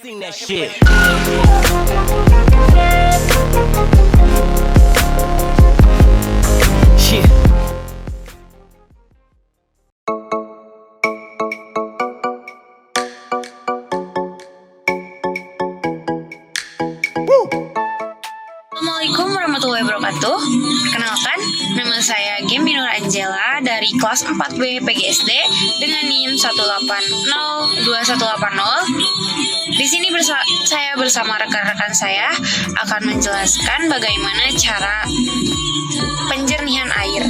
Sing that shit. Shit. Assalamualaikum warahmatullahi wabarakatuh. Perkenalkan, nama saya Gemmy Nur Angela dari kelas 4B PGSD dengan NIM 1802180. Di sini saya bersama rekan-rekan saya akan menjelaskan bagaimana cara penjernihan air.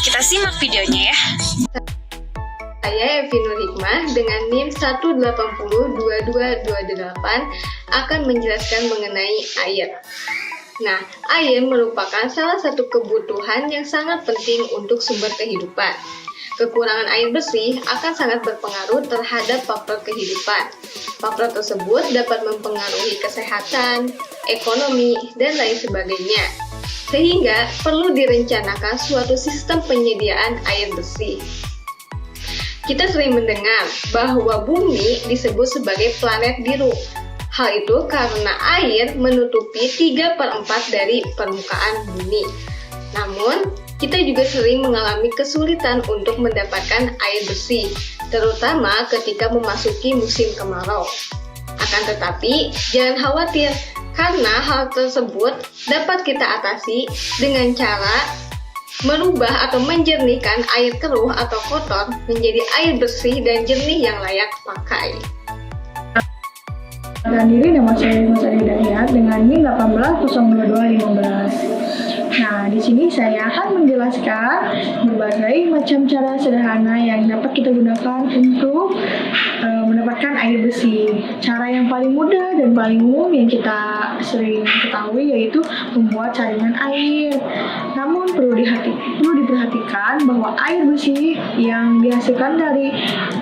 Kita simak videonya ya. Saya Evi Nur Hikmah dengan NIM 1802228 akan menjelaskan mengenai air. Nah, air merupakan salah satu kebutuhan yang sangat penting untuk sumber kehidupan. Kekurangan air bersih akan sangat berpengaruh terhadap faktor kehidupan. Faktor tersebut dapat mempengaruhi kesehatan, ekonomi, dan lain sebagainya. Sehingga perlu direncanakan suatu sistem penyediaan air bersih. Kita sering mendengar bahwa bumi disebut sebagai planet biru. Hal itu karena air menutupi 3/4 dari permukaan bumi. Namun, kita juga sering mengalami kesulitan untuk mendapatkan air bersih, terutama ketika memasuki musim kemarau. Akan tetapi, jangan khawatir, karena hal tersebut dapat kita atasi dengan cara merubah atau menjernihkan air keruh atau kotor menjadi air bersih dan jernih yang layak pakai. Dan diri nama saya Mas Adi Dayat dengan NIM 1802215. Nah, di sini saya akan menjelaskan berbagai macam cara sederhana yang dapat kita gunakan untuk mendapatkan air bersih. Cara yang paling mudah dan paling umum yang kita sering ketahui yaitu membuat saringan air. Namun perlu diperhatikan bahwa air bersih yang dihasilkan dari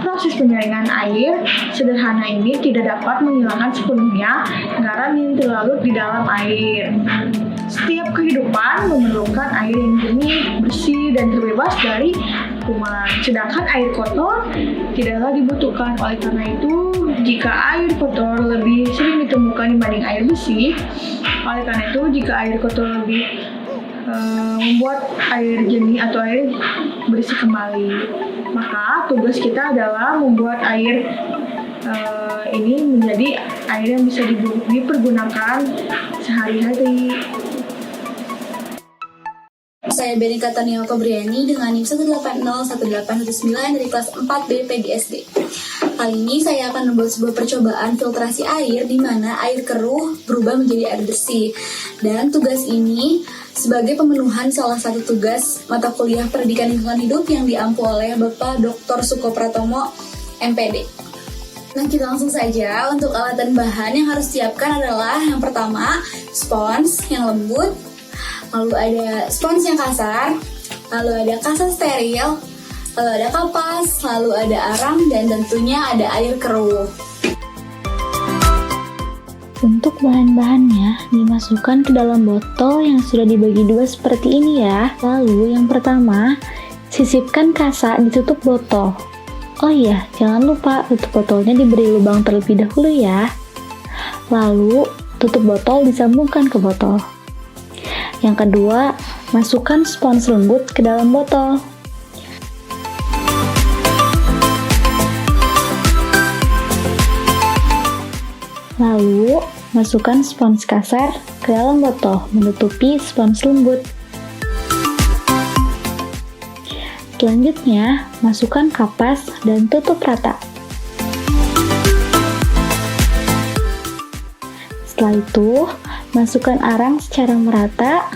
proses penyaringan air sederhana ini tidak dapat menghilangkan sepenuhnya garam yang terlarut di dalam air. Setiap kehidupan memerlukan air yang jernih, bersih, dan terbebas dari kuman. Sedangkan air kotor tidaklah dibutuhkan. Oleh karena itu, jika air kotor lebih sering ditemukan dibanding air bersih, membuat air jernih atau air bersih kembali, maka tugas kita adalah membuat air ini menjadi air yang bisa dipergunakan sehari-hari. Saya Benika Tania Kobriani dengan NIM 1801819 dari kelas 4B PGSD. Kali ini saya akan membuat sebuah percobaan filtrasi air di mana air keruh berubah menjadi air bersih. Dan tugas ini sebagai pemenuhan salah satu tugas mata kuliah Pendidikan Lingkungan Hidup yang diampu oleh Bapak Dr. Suko Pratomo, MPD. Nah, kita langsung saja. Untuk alat dan bahan yang harus siapkan adalah yang pertama, spons yang lembut, lalu ada spons yang kasar, lalu ada kasa steril, lalu ada kapas, lalu ada arang, dan tentunya ada air keruh. Untuk bahan-bahannya dimasukkan ke dalam botol yang sudah dibagi dua seperti ini ya. Lalu yang pertama, sisipkan kasa di tutup botol. Oh iya, jangan lupa tutup botolnya diberi lubang terlebih dahulu ya. Lalu tutup botol disambungkan ke botol. Yang kedua, masukkan spons lembut ke dalam botol. Lalu, masukkan spons kasar ke dalam botol, menutupi spons lembut. Selanjutnya, masukkan kapas dan tutup rata. Setelah itu, masukkan arang secara merata.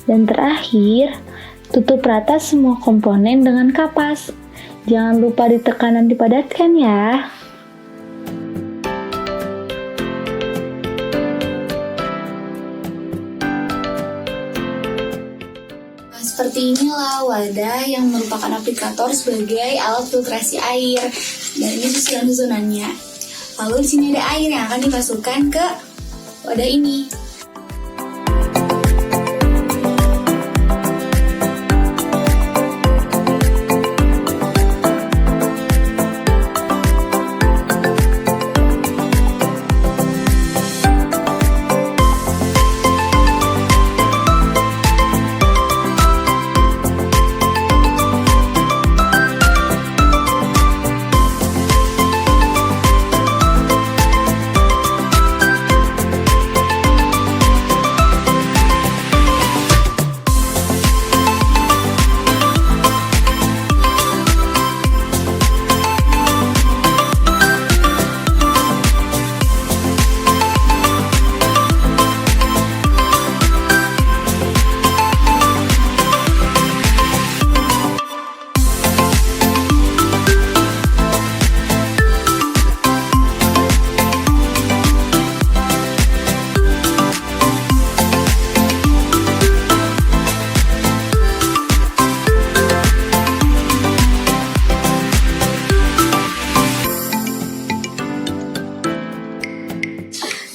Dan terakhir, tutup rata semua komponen dengan kapas. Jangan lupa ditekan dan dipadatkan ya. Seperti inilah wadah yang merupakan aplikator sebagai alat filtrasi air. Dan ini susunannya. Lalu di sini ada air yang akan dimasukkan ke wadah ini.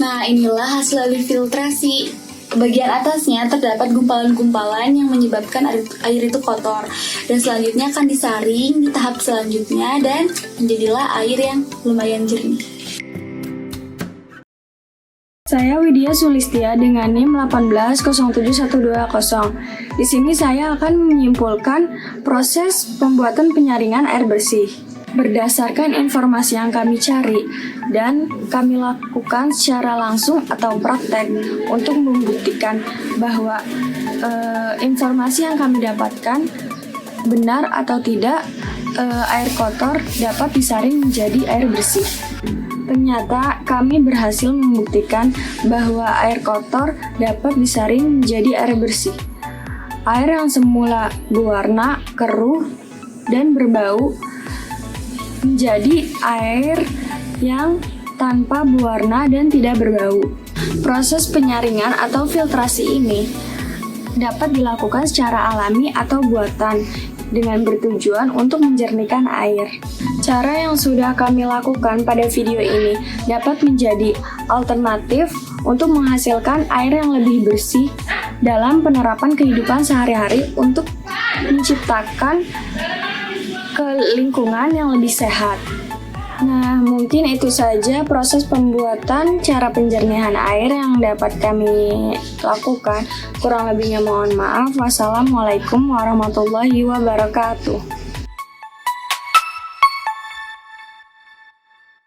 Nah, inilah hasil dari filtrasi. Bagian atasnya terdapat gumpalan-gumpalan yang menyebabkan air itu kotor. Dan selanjutnya akan disaring di tahap selanjutnya dan menjadilah air yang lumayan jernih. Saya Widya Sulistia dengan NIM 1807120. Di sini saya akan menyimpulkan proses pembuatan penyaringan air bersih. Berdasarkan informasi yang kami cari dan kami lakukan secara langsung atau praktek untuk membuktikan bahwa informasi yang kami dapatkan benar atau tidak, air kotor dapat disaring menjadi air bersih. Ternyata kami berhasil membuktikan bahwa air kotor dapat disaring menjadi air bersih. Air yang semula berwarna keruh dan berbau menjadi air yang tanpa berwarna dan tidak berbau. Proses penyaringan atau filtrasi ini dapat dilakukan secara alami atau buatan dengan bertujuan untuk menjernihkan air. Cara yang sudah kami lakukan pada video ini dapat menjadi alternatif untuk menghasilkan air yang lebih bersih dalam penerapan kehidupan sehari-hari untuk menciptakan lingkungan yang lebih sehat. Nah, mungkin itu saja proses pembuatan cara penjernihan air yang dapat kami lakukan. Kurang lebihnya mohon maaf. Wassalamualaikum warahmatullahi wabarakatuh.